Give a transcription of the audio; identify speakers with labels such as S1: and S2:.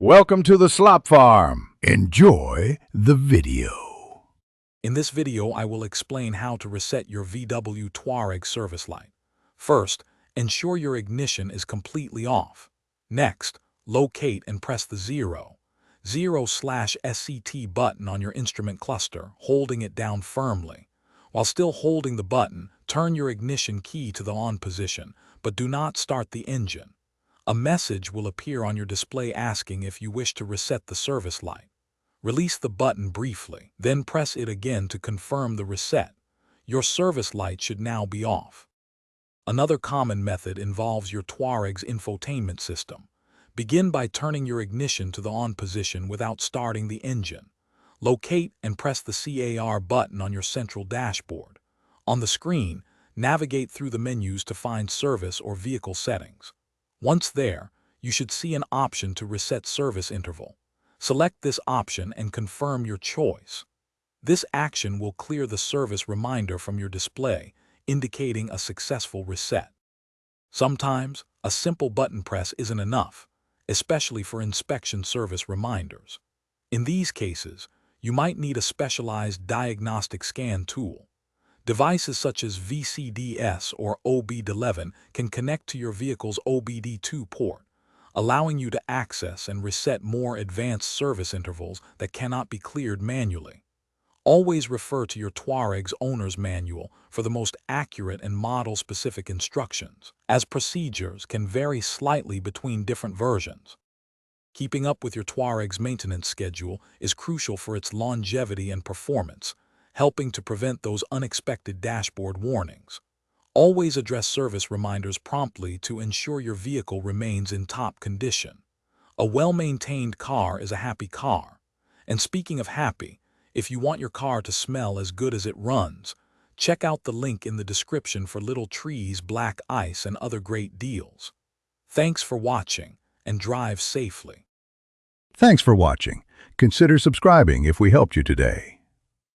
S1: Welcome to the Slop Farm. Enjoy the video.
S2: In this video, I will explain how to reset your VW Touareg service light. First, ensure your ignition is completely off. Next, locate and press the 0/SCT button on your instrument cluster, holding it down firmly. While still holding the button, turn your ignition key to the on position, but do not start the engine. A message will appear on your display asking if you wish to reset the service light. Release the button briefly, then press it again to confirm the reset. Your service light should now be off. Another common method involves your Touareg's infotainment system. Begin by turning your ignition to the on position without starting the engine. Locate and press the CAR button on your central dashboard. On the screen, navigate through the menus to find service or vehicle settings. Once there, you should see an option to reset service interval. Select this option and confirm your choice. This action will clear the service reminder from your display, indicating a successful reset. Sometimes, a simple button press isn't enough, especially for inspection service reminders. In these cases, you might need a specialized diagnostic scan tool. Devices such as VCDS or OBD11 can connect to your vehicle's OBD2 port, allowing you to access and reset more advanced service intervals that cannot be cleared manually. Always refer to your Touareg's owner's manual for the most accurate and model-specific instructions, as procedures can vary slightly between different versions. Keeping up with your Touareg's maintenance schedule is crucial for its longevity and performance, helping to prevent those unexpected dashboard warnings. Always address service reminders promptly to ensure your vehicle remains in top condition. A well-maintained car is a happy car. And speaking of happy, if you want your car to smell as good as it runs, check out the link in the description for Little Trees Black Ice and other great deals. Thanks for watching, and drive safely.
S1: Thanks for watching. Consider subscribing if we helped you today.